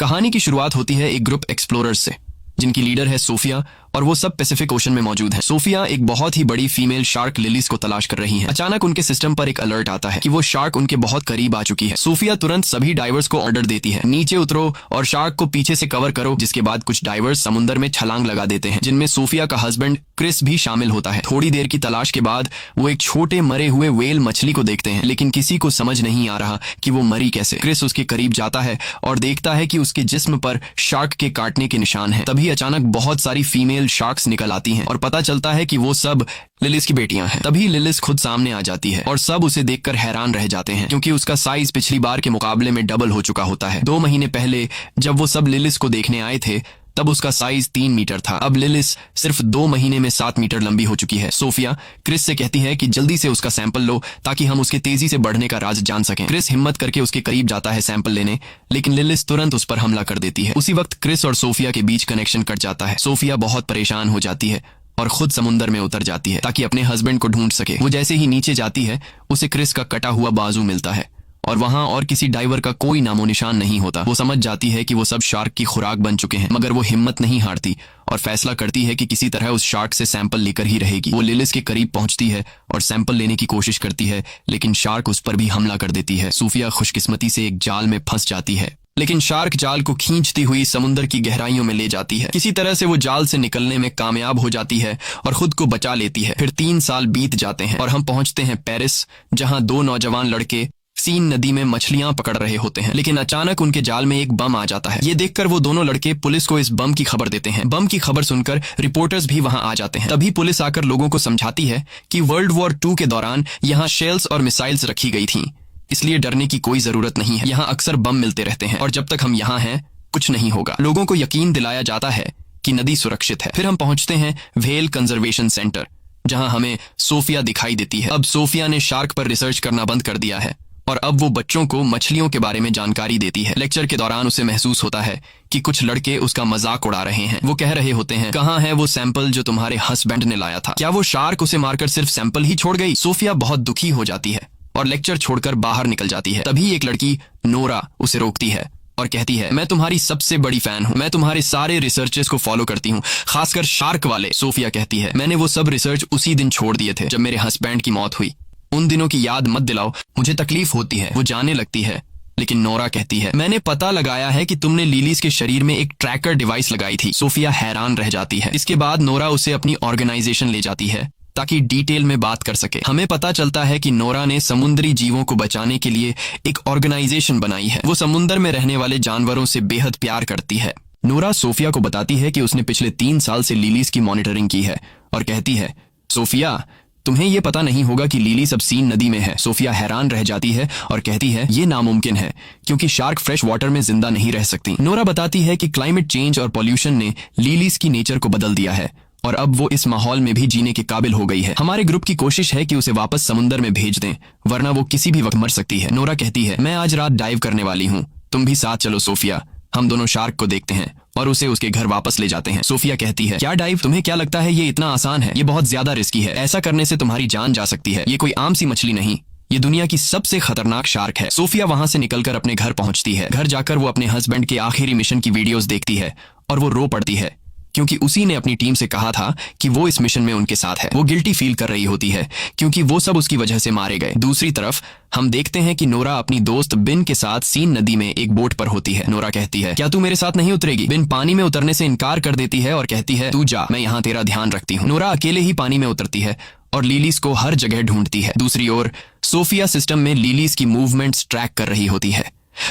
कहानी की शुरुआत होती है एक ग्रुप एक्सप्लोरर्स से, जिनकी लीडर है सोफिया, और वो सब पैसिफिक ओशन में मौजूद है। सोफिया एक बहुत ही बड़ी फीमेल शार्क लिलीज को तलाश कर रही है। अचानक उनके सिस्टम पर एक अलर्ट आता है कि वो शार्क उनके बहुत करीब आ चुकी है। सोफिया तुरंत सभी डाइवर्स को ऑर्डर देती है, नीचे उतरो और शार्क को पीछे से कवर करो। जिसके बाद कुछ डाइवर्स समुद्र में छलांग लगा देते हैं, जिनमें सोफिया का हस्बैंड क्रिस भी शामिल होता है। थोड़ी देर की तलाश के बाद वो एक छोटे मरे हुए व्हेल मछली को देखते हैं, लेकिन किसी को समझ नहीं आ रहा कि वो मरी कैसे। क्रिस उसके करीब जाता है और देखता है कि उसके जिस्म पर शार्क के काटने के निशान हैं। तभी अचानक बहुत सारी फीमेल शार्क्स निकल आती हैं और पता चलता है कि वो सब लिलिस की बेटियां हैं। तभी लिलिस खुद सामने आ जाती है और सब उसे देखकर हैरान रह जाते हैं, क्योंकि उसका साइज पिछली बार के मुकाबले में डबल हो चुका होता है। 2 महीने पहले जब वो सब लिलिस को देखने आए थे, तब उसका साइज 3 मीटर था। अब लिलिस सिर्फ 2 महीने में 7 मीटर लंबी हो चुकी है। सोफिया क्रिस से कहती है कि जल्दी से उसका सैंपल लो ताकि हम उसके तेजी से बढ़ने का राज जान सकें। क्रिस हिम्मत करके उसके करीब जाता है सैंपल लेने, लेकिन लिलिस तुरंत उस पर हमला कर देती है। उसी वक्त क्रिस और सोफिया के बीच कनेक्शन कट जाता है। सोफिया बहुत परेशान हो जाती है और खुद समुद्र में उतर जाती है ताकि अपने हस्बैंड को ढूंढ सके। वो जैसे ही नीचे जाती है, उसे क्रिस का कटा हुआ बाजू मिलता है और वहां और किसी डाइवर का कोई नामो निशान नहीं होता। वो समझ जाती है कि वो सब शार्क की खुराक बन चुके हैं, मगर वो हिम्मत नहीं हारती और फैसला करती है कि किसी तरह उस शार्क से सैंपल लेकर ही रहेगी। वो लिलिस के करीब पहुंचती है और सैंपल लेने की कोशिश करती है, लेकिन शार्क उस पर भी हमला कर देती है। सोफिया खुशकिस्मती से एक जाल में फंस जाती है, लेकिन शार्क जाल को खींचती हुई समुद्र की गहराइयों में ले जाती है। किसी तरह से वो जाल से निकलने में कामयाब हो जाती है और खुद को बचा लेती है। फिर 3 साल बीत जाते हैं और हम पहुंचते हैं पेरिस, जहां 2 नौजवान लड़के सीन नदी में मछलियां पकड़ रहे होते हैं। लेकिन अचानक उनके जाल में एक बम आ जाता है। ये देखकर वो दोनों लड़के पुलिस को इस बम की खबर देते हैं। बम की खबर सुनकर रिपोर्टर्स भी वहां आ जाते हैं। तभी पुलिस आकर लोगों को समझाती है कि वर्ल्ड वॉर 2 के दौरान यहाँ शेल्स और मिसाइल्स रखी गई थीं, इसलिए डरने की कोई जरूरत नहीं है। यहाँ अक्सर बम मिलते रहते हैं और जब तक हम यहाँ हैं कुछ नहीं होगा। लोगों को यकीन दिलाया जाता है कि नदी सुरक्षित है। फिर हम पहुंचते हैं व्हेल कंजर्वेशन सेंटर, जहां हमें सोफिया दिखाई देती है। अब सोफिया ने शार्क पर रिसर्च करना बंद कर दिया है और अब वो बच्चों को मछलियों के बारे में जानकारी देती है। लेक्चर के दौरान उसे महसूस होता है कि कुछ लड़के उसका मजाक उड़ा रहे हैं। वो कह रहे होते हैं, कहाँ है वो सैंपल जो तुम्हारे हस्बैंड ने लाया था? क्या वो शार्क उसे मारकर सिर्फ सैंपल ही छोड़ गई? सोफिया बहुत दुखी हो जाती है और लेक्चर छोड़कर बाहर निकल जाती है। तभी एक लड़की नोरा उसे रोकती है और कहती है, मैं तुम्हारी सबसे बड़ी फैन हूँ, मैं तुम्हारे सारे रिसर्चेस को फॉलो करती हूँ, खासकर शार्क वाले। सोफिया कहती है, मैंने वो सब रिसर्च उसी दिन छोड़ दिए थे जब मेरे हस्बैंड की मौत हुई। उन दिनों की याद मत दिलाओ, मुझे तकलीफ होती है। वो जाने लगती है, लेकिन नोरा कहती है, मैंने पता लगाया है कि तुमने लिलीज के शरीर में एक ट्रैकर डिवाइस लगाई थी। सोफिया हैरान रह जाती है। इसके बाद नोरा उसे अपनी ऑर्गेनाइजेशन ले जाती है ताकि डिटेल में बात कर सके। हमें पता चलता है कि नोरा ने समुद्री जीवों को बचाने के लिए एक ऑर्गेनाइजेशन बनाई है। वो समुद्र में रहने वाले जानवरों से बेहद प्यार करती है। नोरा सोफिया को बताती है कि उसने पिछले 3 साल से लिलीज की मॉनिटरिंग की है और कहती है, सोफिया तुम्हें ये पता नहीं होगा कि लिली सब सीन नदी में है। सोफिया हैरान रह जाती है और कहती है, ये नामुमकिन है क्योंकि शार्क फ्रेश वाटर में जिंदा नहीं रह सकती। नोरा बताती है कि क्लाइमेट चेंज और पॉल्यूशन ने लिलीज की नेचर को बदल दिया है और अब वो इस माहौल में भी जीने के काबिल हो गई है। हमारे ग्रुप की कोशिश है कि उसे वापस समुद्र में भेज दें, वरना वो किसी भी वक्त मर सकती है। नोरा कहती है, मैं आज रात डाइव करने वाली हूँ, तुम भी साथ चलो। सोफिया हम दोनों शार्क को देखते हैं और उसे उसके घर वापस ले जाते हैं। सोफिया कहती है, क्या डाइव? तुम्हें क्या लगता है ये इतना आसान है? ये बहुत ज्यादा रिस्की है, ऐसा करने से तुम्हारी जान जा सकती है। ये कोई आम सी मछली नहीं, ये दुनिया की सबसे खतरनाक शार्क है। सोफिया वहां से निकलकर अपने घर पहुंचती है। घर जाकर वो अपने हस्बैंड के आखिरी मिशन की वीडियोस देखती है और वो रो पड़ती है, क्योंकि उसी ने अपनी टीम से कहा था कि वो इस मिशन में उनके साथ है। वो गिल्टी फील कर रही होती है क्योंकि वो सब उसकी वजह से मारे गए। दूसरी तरफ हम देखते हैं कि नोरा अपनी दोस्त बिन के साथ सीन नदी में एक बोट पर होती है। नोरा कहती है, क्या तू मेरे साथ नहीं उतरेगी? बिन पानी में उतरने से इनकार कर देती है और कहती है, तू जा, मैं यहाँ तेरा ध्यान रखती हूँ। नोरा अकेले ही पानी में उतरती है और लिलीज को हर जगह ढूंढती है। दूसरी ओर सोफिया सिस्टम में लिलीज की मूवमेंट्स ट्रैक कर रही होती है।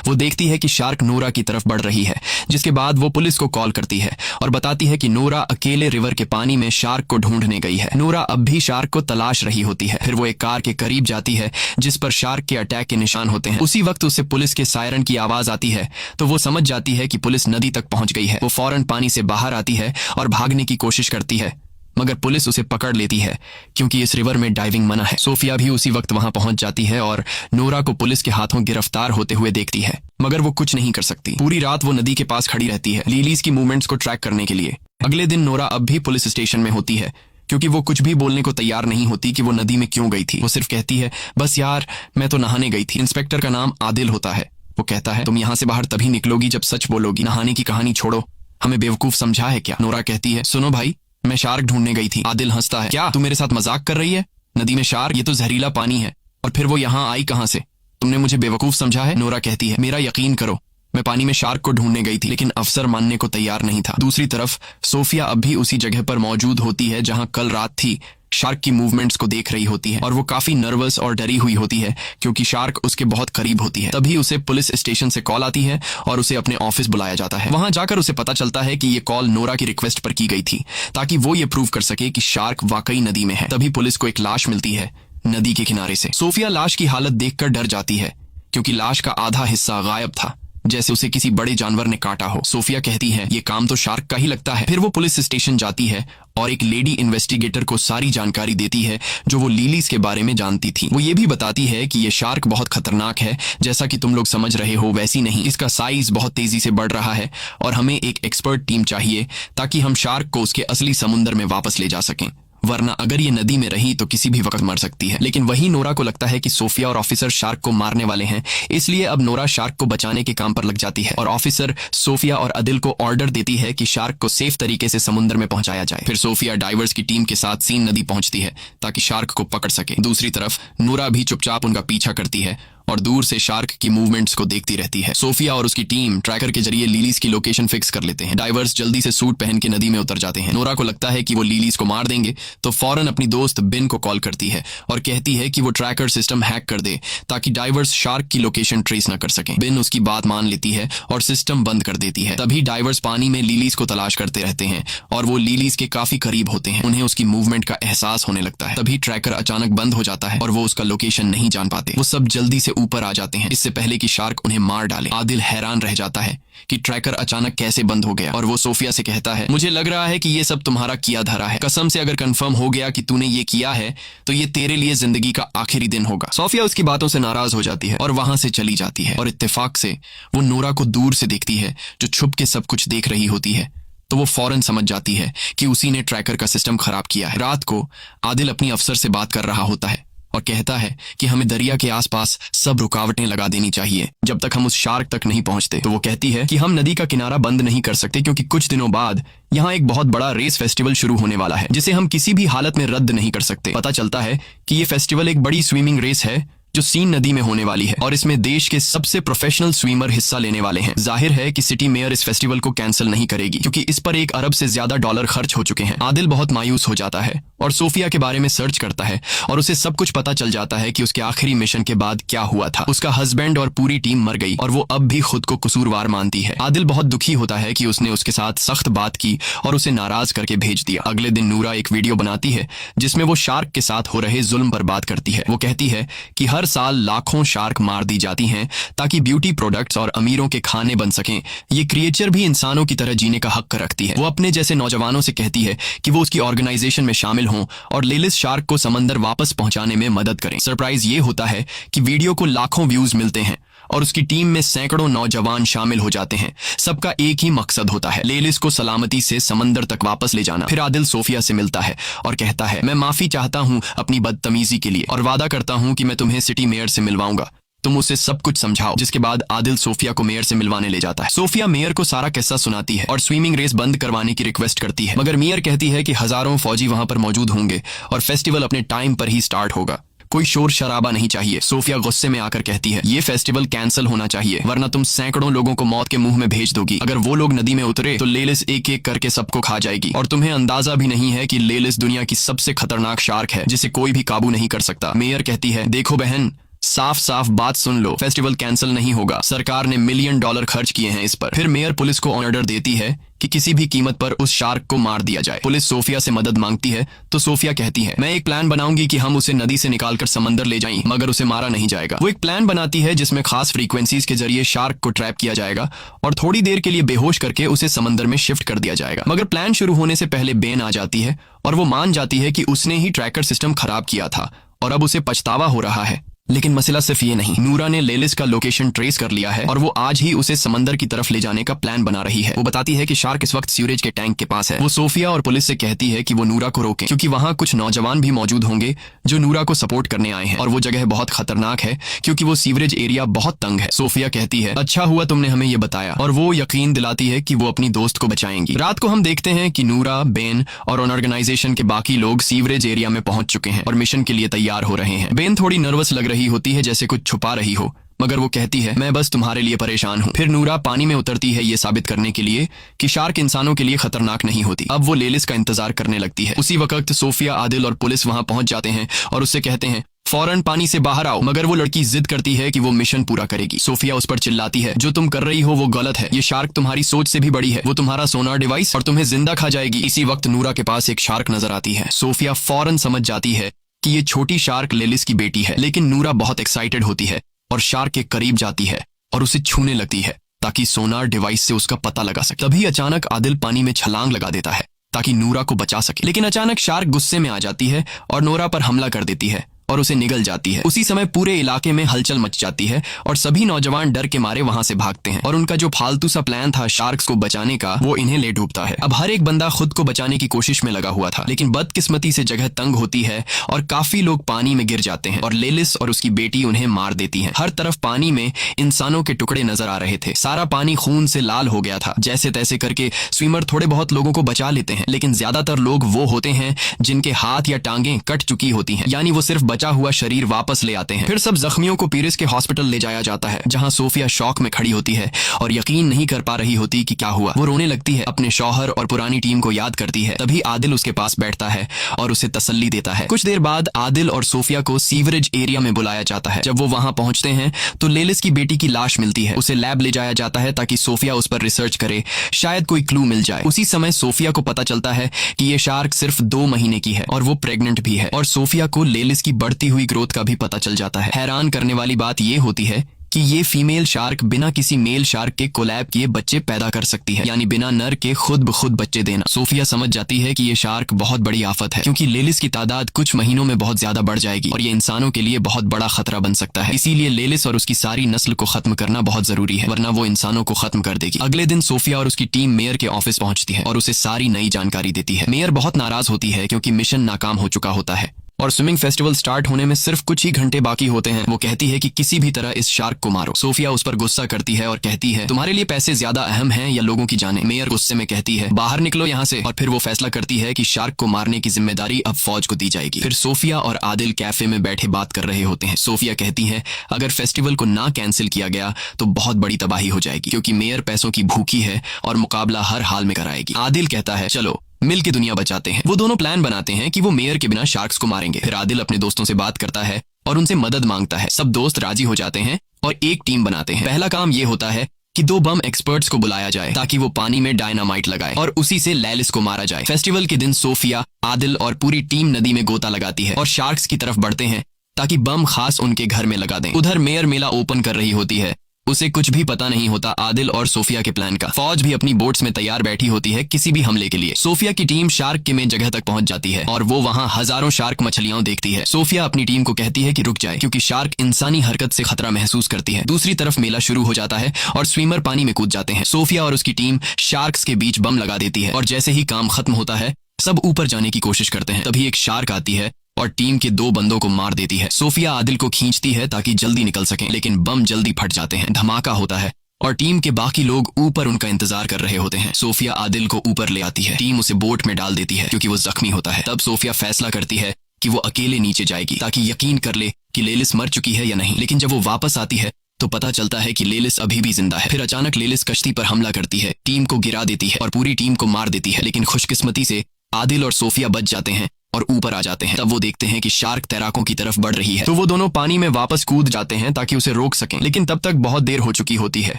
वो देखती है कि शार्क नोरा की तरफ बढ़ रही है, जिसके बाद वो पुलिस को कॉल करती है और बताती है कि नोरा अकेले रिवर के पानी में शार्क को ढूंढने गई है। नोरा अब भी शार्क को तलाश रही होती है। फिर वो एक कार के करीब जाती है जिस पर शार्क के अटैक के निशान होते हैं। उसी वक्त उसे पुलिस के सायरन की आवाज आती है, तो वो समझ जाती है कि पुलिस नदी तक पहुंच गई है। वो फौरन पानी से बाहर आती है और भागने की कोशिश करती है, मगर पुलिस उसे पकड़ लेती है क्योंकि इस रिवर में डाइविंग मना है। सोफिया भी उसी वक्त वहां पहुंच जाती है और नोरा को पुलिस के हाथों गिरफ्तार होते हुए देखती है, मगर वो कुछ नहीं कर सकती। पूरी रात वो नदी के पास खड़ी रहती है लिलीज की मूवमेंट्स को ट्रैक करने के लिए। अगले दिन नोरा अब भी पुलिस स्टेशन में होती है, क्योंकि वो कुछ भी बोलने को तैयार नहीं होती कि वो नदी में क्यों गई थी। वो सिर्फ कहती है, बस यार मैं तो नहाने गई थी। इंस्पेक्टर का नाम आदिल होता है। वो कहता है तुम यहाँ से बाहर तभी निकलोगी जब सच बोलोगी। नहाने की कहानी छोड़ो, हमें बेवकूफ समझा है क्या? नोरा कहती है सुनो भाई, मैं शार्क ढूंढने गई थी। आदिल हंसता है क्या तू मेरे साथ मजाक कर रही है? नदी में शार्क? ये तो जहरीला पानी है। और फिर वो यहाँ आई कहाँ से? तुमने मुझे बेवकूफ समझा है? नोरा कहती है मेरा यकीन करो, मैं पानी में शार्क को ढूंढने गई थी, लेकिन अफसर मानने को तैयार नहीं था। दूसरी तरफ सोफिया अब भी उसी जगह पर मौजूद होती है जहां कल रात थी। शार्क की मूवमेंट्स को देख रही होती है और वो काफी नर्वस और डरी हुई होती है क्योंकि शार्क उसके बहुत करीब होती है। तभी उसे पुलिस स्टेशन से कॉल आती है और उसे अपने ऑफिस बुलाया जाता है। वहां जाकर उसे पता चलता है कि ये कॉल नोरा की रिक्वेस्ट पर की गई थी ताकि वो ये प्रूव कर सके कि शार्क वाकई नदी में है। तभी पुलिस को एक लाश मिलती है नदी के किनारे से। सोफिया लाश की हालत देखकर डर जाती है क्योंकि लाश का आधा हिस्सा गायब था, जैसे उसे किसी बड़े जानवर ने काटा हो। सोफिया कहती है ये काम तो शार्क का ही लगता है। फिर वो पुलिस स्टेशन जाती है और एक लेडी इन्वेस्टिगेटर को सारी जानकारी देती है जो वो लिलीज के बारे में जानती थी। वो ये भी बताती है कि ये शार्क बहुत खतरनाक है, जैसा कि तुम लोग समझ रहे हो वैसी नहीं। इसका साइज बहुत तेजी से बढ़ रहा है और हमें एक एक्सपर्ट टीम चाहिए ताकि हम शार्क को उसके असली समुद्र में वापस ले जा सकें, वरना अगर ये नदी में रही तो किसी भी वक्त मर सकती है। लेकिन वही नोरा को लगता है कि सोफिया और ऑफिसर शार्क को मारने वाले हैं, इसलिए अब नोरा शार्क को बचाने के काम पर लग जाती है और ऑफिसर सोफिया और अदिल को ऑर्डर देती है कि शार्क को सेफ तरीके से समुद्र में पहुंचाया जाए। फिर सोफिया डाइवर्स की टीम के साथ सीन नदी पहुंचती है ताकि शार्क को पकड़ सके। दूसरी तरफ नोरा भी चुपचाप उनका पीछा करती है और दूर से शार्क की मूवमेंट्स को देखती रहती है। सोफिया और उसकी टीम ट्रैकर के जरिए लिलीज की लोकेशन फिक्स कर लेते हैं। डाइवर्स जल्दी से सूट पहन के नदी में उतर जाते हैं। नोरा को लगता है कि वो लिलीज को मार देंगे तो फौरन अपनी दोस्त बिन को कॉल करती है और कहती है कि वो ट्रैकर सिस्टम हैक कर दे ताकि डाइवर्स शार्क की लोकेशन ट्रेस न कर सकें। बिन उसकी बात मान लेती है और सिस्टम बंद कर देती है। तभी डाइवर्स पानी में लिलीज को तलाश करते रहते हैं और वो लिलीज के काफी करीब होते हैं। उन्हें उसकी मूवमेंट का एहसास होने लगता है। तभी ट्रैकर अचानक बंद हो जाता है और वो उसका लोकेशन नहीं जान पाते। वो सब जल्दी से ऊपर आ जाते हैं इससे पहले कि शार्क उन्हें मार डाले। आदिल हैरान रह जाता है कि ट्रैकर अचानक कैसे बंद हो गया और वो सोफिया से कहता है मुझे लग रहा है कि ये सब तुम्हारा किया धरा है। कसम से अगर कंफर्म हो गया कि तूने ये किया है तो ये तेरे लिए जिंदगी का आखिरी दिन होगा। सोफिया उसकी बातों से नाराज हो जाती है और वहां से चली जाती है और इत्तेफाक से वो नोरा को दूर से देखती है जो छुप के सब कुछ देख रही होती है। तो वो फौरन समझ जाती है कि उसी ने ट्रैकर का सिस्टम खराब किया है। रात को आदिल अपनी अफसर से बात कर रहा होता है और कहता है कि हमें दरिया के आसपास सब रुकावटें लगा देनी चाहिए जब तक हम उस शार्क तक नहीं पहुंचते। तो वो कहती है कि हम नदी का किनारा बंद नहीं कर सकते क्योंकि कुछ दिनों बाद यहाँ एक बहुत बड़ा रेस फेस्टिवल शुरू होने वाला है जिसे हम किसी भी हालत में रद्द नहीं कर सकते। पता चलता है कि ये फेस्टिवल एक बड़ी स्विमिंग रेस है जो सीन नदी में होने वाली है और इसमें देश के सबसे प्रोफेशनल स्विमर हिस्सा लेने वाले हैं। जाहिर है कि सिटी मेयर इस फेस्टिवल को कैंसिल नहीं करेगी क्योंकि इस पर $1 अरब से ज्यादा डॉलर खर्च हो चुके हैं। आदिल बहुत मायूस हो जाता है और सोफिया के बारे में सर्च करता है और उसे सब कुछ पता चल जाता है कि उसके आखिरी मिशन के बाद क्या हुआ था। उसका हस्बैंड और पूरी टीम मर गई और वो अब भी खुद को कसूरवार मानती है। आदिल बहुत दुखी होता है कि उसने उसके साथ सख्त बात की और उसे नाराज करके भेज दिया। अगले दिन नूरा एक वीडियो बनाती है जिसमें वो शार्क के साथ हो रहे जुल्म पर बात करती है। वो कहती है कि हर साल लाखों शार्क मार दी जाती हैं ताकि ब्यूटी प्रोडक्ट्स और अमीरों के खाने बन सकें। ये क्रिएचर भी इंसानों की तरह जीने का हक रखती है। वो अपने जैसे नौजवानों से कहती है कि वो उसकी ऑर्गेनाइजेशन में शामिल हों और लेलिस शार्क को समंदर वापस पहुंचाने में मदद करें। सरप्राइज ये होता है कि वीडियो को लाखों व्यूज मिलते हैं और उसकी टीम में सैकड़ों नौजवान शामिल हो जाते हैं। सबका एक ही मकसद होता है, लेलिस को सलामती से समंदर तक वापस ले जाना। फिर आदिल सोफिया से मिलता है और कहता है मैं माफी चाहता हूं अपनी बदतमीजी के लिए और वादा करता हूं कि मैं तुम्हें सिटी मेयर से मिलवाऊंगा। तुम उसे सब कुछ समझाओ। जिसके बाद आदिल सोफिया को मेयर से मिलवाने ले जाता है। सोफिया मेयर को सारा किस्सा सुनाती है और स्विमिंग रेस बंद करवाने की रिक्वेस्ट करती है, मगर मेयर कहती है कि हजारों फौजी वहां पर मौजूद होंगे और फेस्टिवल अपने टाइम पर ही स्टार्ट होगा। कोई शोर शराबा नहीं चाहिए। सोफिया गुस्से में आकर कहती है ये फेस्टिवल कैंसिल होना चाहिए वरना तुम सैकड़ों लोगों को मौत के मुंह में भेज दोगी। अगर वो लोग नदी में उतरे तो लेलिस एक एक करके सबको खा जाएगी और तुम्हें अंदाजा भी नहीं है कि लेलिस दुनिया की सबसे खतरनाक शार्क है जिसे कोई भी काबू नहीं कर सकता। मेयर कहती है देखो बहन, साफ साफ बात सुन लो, फेस्टिवल कैंसिल नहीं होगा। सरकार ने $1 मिलियन खर्च किए हैं इस पर। फिर मेयर पुलिस को ऑर्डर देती है कि किसी भी कीमत पर उस शार्क को मार दिया जाए। पुलिस सोफिया से मदद मांगती है तो सोफिया कहती है मैं एक प्लान बनाऊंगी कि हम उसे नदी से निकालकर समंदर ले जाएं, मगर उसे मारा नहीं जाएगा। वो एक प्लान बनाती है जिसमें खास फ्रीक्वेंसीज के जरिए शार्क को ट्रैप किया जाएगा और थोड़ी देर के लिए बेहोश करके उसे समंदर में शिफ्ट कर दिया जाएगा। मगर प्लान शुरू होने से पहले बेन आ जाती है और वो मान जाती है कि उसने ही ट्रैकर सिस्टम खराब किया था और अब उसे पछतावा हो रहा है। लेकिन मसला सिर्फ ये नहीं, नूरा ने लेलिस का लोकेशन ट्रेस कर लिया है और वो आज ही उसे समंदर की तरफ ले जाने का प्लान बना रही है। वो बताती है कि शार्क इस वक्त सीवरेज के टैंक के पास है। वो सोफिया और पुलिस से कहती है कि वो नूरा को रोके, क्योंकि वहाँ कुछ नौजवान भी मौजूद होंगे जो नूरा को सपोर्ट करने आए हैं और वो जगह बहुत खतरनाक है क्योंकि वो सीवरेज एरिया बहुत तंग है। सोफिया कहती है, अच्छा हुआ तुमने हमें ये बताया, और वो यकीन दिलाती है कि वो अपनी दोस्त को बचाएंगी। रात को हम देखते हैं कि नूरा, बेन और ऑर्गेनाइजेशन के बाकी लोग सीवरेज एरिया में पहुंच चुके हैं और मिशन के लिए तैयार हो रहे हैं। बेन थोड़ी नर्वस लग रही होती है, जैसे कुछ छुपा रही हो, मगर वो कहती है, मैं बस तुम्हारे लिए परेशान हूँ। फिर नूरा पानी में उतरती है ये साबित करने के लिए कि शार्क इंसानों के लिए खतरनाक नहीं होती। अब वो लेलिस का इंतजार करने लगती है। उसी वक्त सोफिया, आदिल और पुलिस वहां पहुंच जाते हैं और उससे कहते हैं, फौरन पानी से बाहर आओ, मगर वो लड़की जिद करती है कि वो मिशन पूरा करेगी। सोफिया उस पर चिल्लाती है, जो तुम कर रही हो वो गलत है, ये शार्क तुम्हारी सोच से भी बड़ी है, वो तुम्हारा सोनार डिवाइस और तुम्हें जिंदा खा जाएगी। इसी वक्त नूरा के पास एक शार्क नजर आती है। सोफिया फौरन समझ जाती है कि ये छोटी शार्क लेलिस की बेटी है, लेकिन नूरा बहुत एक्साइटेड होती है और शार्क के करीब जाती है और उसे छूने लगती है ताकि सोनार डिवाइस से उसका पता लगा सके। तभी अचानक आदिल पानी में छलांग लगा देता है ताकि नूरा को बचा सके, लेकिन अचानक शार्क गुस्से में आ जाती है और नूरा पर हमला कर देती है और उसे निगल जाती है। उसी समय पूरे इलाके में हलचल मच जाती है और सभी नौजवान डर के मारे वहां से भागते हैं और उनका जो फालतू सा प्लान था शार्क्स को बचाने का, वो इन्हें ले डूबता है। अब हर एक बंदा खुद को बचाने की कोशिश में लगा हुआ था, लेकिन बदकिस्मती से जगह तंग होती है और काफी लोग पानी में गिर जाते हैं और लेलिस और उसकी बेटी उन्हें मार देती है। हर तरफ पानी में इंसानों के टुकड़े नजर आ रहे थे। सारा पानी खून से लाल हो गया था। जैसे तैसे करके स्विमर थोड़े बहुत लोगों को बचा लेते हैं, लेकिन ज्यादातर लोग वो होते हैं जिनके हाथ या टांगें कट चुकी होती हैं, यानी वो सिर्फ बचा हुआ शरीर वापस ले आते हैं। फिर सब जख्मियों को पीरिस के हॉस्पिटल ले जाया जाता है, जहां सोफिया शॉक में खड़ी होती है और यकीन नहीं कर पा रही होती कि क्या हुआ। वो रोने लगती है, अपने शौहर और पुरानी टीम को याद करती है। तभी आदिल उसके पास बैठता है और उसे तसल्ली देता है। कुछ देर बाद आदिल और सोफिया को सीवरेज एरिया में बुलाया जाता है। जब वो वहां पहुंचते हैं तो लेलिस की बेटी की लाश मिलती है। उसे लैब ले जाया जाता है ताकि सोफिया उस पर रिसर्च करे, शायद कोई क्लू मिल जाए। उसी समय सोफिया को पता चलता है कि ये शार्क सिर्फ 2 महीने की है और वो प्रेग्नेंट भी है, और सोफिया को लेलिस की बढ़ती हुई ग्रोथ का भी पता चल जाता है। हैरान करने वाली बात यह होती है कि ये फीमेल शार्क बिना किसी मेल शार्क के कोलैब किए बच्चे पैदा कर सकती है, यानी बिना नर के खुद ब खुद बच्चे देना। सोफिया समझ जाती है कि ये शार्क बहुत बड़ी आफत है, क्योंकि लेलिस की तादाद कुछ महीनों में बहुत ज्यादा बढ़ जाएगी और ये इंसानों के लिए बहुत बड़ा खतरा बन सकता है। इसीलिए लेलिस और उसकी सारी नस्ल को खत्म करना बहुत जरूरी है, वरना वो इंसानों को खत्म कर देगी। अगले दिन सोफिया और उसकी टीम मेयर के ऑफिस पहुंचती है और उसे सारी नई जानकारी देती है। मेयर बहुत नाराज होती है क्योंकि मिशन नाकाम हो चुका होता है और स्विमिंग फेस्टिवल स्टार्ट होने में सिर्फ कुछ ही घंटे बाकी होते हैं। वो कहती है कि किसी भी तरह इस शार्क को मारो। सोफिया उस पर गुस्सा करती है और कहती है, तुम्हारे लिए पैसे ज्यादा अहम हैं या लोगों की जानें? मेयर गुस्से में कहती है, बाहर निकलो यहाँ से। और फिर वो फैसला करती है कि शार्क को मारने की जिम्मेदारी अब फौज को दी जाएगी। फिर सोफिया और आदिल कैफे में बैठे बात कर रहे होते हैं। सोफिया कहती है, अगर फेस्टिवल को ना कैंसिल किया गया तो बहुत बड़ी तबाही हो जाएगी, क्योंकि मेयर पैसों की भूखी है और मुकाबला हर हाल में कराएगी। आदिल कहता है, चलो मिल के दुनिया बचाते हैं। वो दोनों प्लान बनाते हैं कि वो मेयर के बिना शार्क्स को मारेंगे। फिर आदिल अपने दोस्तों से बात करता है और उनसे मदद मांगता है। सब दोस्त राजी हो जाते हैं और एक टीम बनाते हैं। पहला काम ये होता है कि 2 बम एक्सपर्ट्स को बुलाया जाए ताकि वो पानी में डायनामाइट लगाए और उसी से लेलिस को मारा जाए। फेस्टिवल के दिन सोफिया, आदिल और पूरी टीम नदी में गोता लगाती है और शार्क्स की तरफ बढ़ते हैं ताकि बम खास उनके घर में लगा दें। उधर मेयर मेला ओपन कर रही होती है। उसे कुछ भी पता नहीं होता आदिल और सोफिया के प्लान का। फौज भी अपनी बोट्स में तैयार बैठी होती है किसी भी हमले के लिए। सोफिया की टीम शार्क के में जगह तक पहुंच जाती है और वो वहां हजारों शार्क मछलियां देखती है। सोफिया अपनी टीम को कहती है कि रुक जाए, क्योंकि शार्क इंसानी हरकत से खतरा महसूस करती है। दूसरी तरफ मेला शुरू हो जाता है और स्विमर पानी में कूद जाते हैं। सोफिया और उसकी टीम शार्क्स के बीच बम लगा देती है और जैसे ही काम खत्म होता है सब ऊपर जाने की कोशिश करते हैं। तभी एक शार्क आती है और टीम के 2 बंदों को मार देती है। सोफिया आदिल को खींचती है ताकि जल्दी निकल सकें, लेकिन बम जल्दी फट जाते हैं। धमाका होता है और टीम के बाकी लोग ऊपर उनका इंतजार कर रहे होते हैं। सोफिया आदिल को ऊपर ले आती है। टीम उसे बोट में डाल देती है क्योंकि वो जख्मी होता है। तब सोफिया फैसला करती है कि वो अकेले नीचे जाएगी ताकि यकीन कर ले कि लेलिस मर चुकी है या नहीं। लेकिन जब वो वापस आती है तो पता चलता है कि लेलिस अभी भी जिंदा है। फिर अचानक लेलिस कश्ती पर हमला करती है, टीम को गिरा देती है और पूरी टीम को मार देती है। लेकिन खुशकिस्मती से आदिल और सोफिया बच जाते हैं और ऊपर आ जाते हैं। तब वो देखते हैं कि शार्क तैराकों की तरफ बढ़ रही है, तो वो दोनों पानी में वापस कूद जाते हैं ताकि उसे रोक सकें। लेकिन तब तक बहुत देर हो चुकी होती है।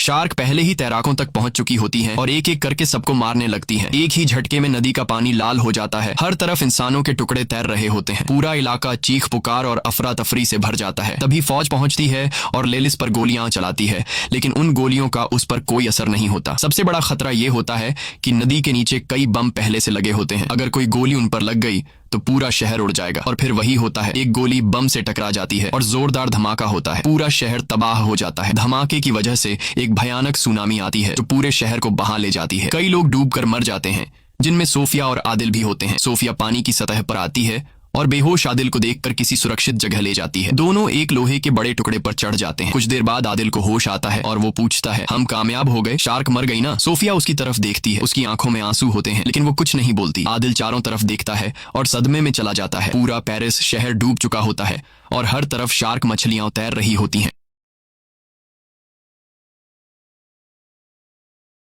शार्क पहले ही तैराकों तक पहुंच चुकी होती हैं और एक एक करके सबको मारने लगती हैं। एक ही झटके में नदी का पानी लाल हो जाता है। हर तरफ इंसानों के टुकड़े तैर रहे होते हैं। पूरा इलाका चीख पुकार और अफरा तफरी से भर जाता है। तभी फौज पहुंचती है और लेलिस पर गोलियां चलाती है, लेकिन उन गोलियों का उस पर कोई असर नहीं होता। सबसे बड़ा खतरा यह होता है कि नदी के नीचे कई बम पहले से लगे होते हैं। अगर कोई गोली उन पर लग गई तो पूरा शहर उड़ जाएगा। और फिर वही होता है, एक गोली बम से टकरा जाती है और जोरदार धमाका होता है। पूरा शहर तबाह हो जाता है। धमाके की वजह से एक भयानक सुनामी आती है जो पूरे शहर को बहा ले जाती है। कई लोग डूबकर मर जाते हैं, जिनमें सोफिया और आदिल भी होते हैं। सोफिया पानी की सतह पर आती है और बेहोश आदिल को देखकर किसी सुरक्षित जगह ले जाती है। दोनों एक लोहे के बड़े टुकड़े पर चढ़ जाते हैं। कुछ देर बाद आदिल को होश आता है और वो पूछता है, हम कामयाब हो गए? शार्क मर गई ना? सोफिया उसकी तरफ देखती है। उसकी आंखों में आंसू होते हैं, लेकिन वो कुछ नहीं बोलती। आदिल चारों तरफ देखता है और सदमे में चला जाता है। पूरा पेरिस शहर डूब चुका होता है और हर तरफ शार्क मछलियां तैर रही होती हैं।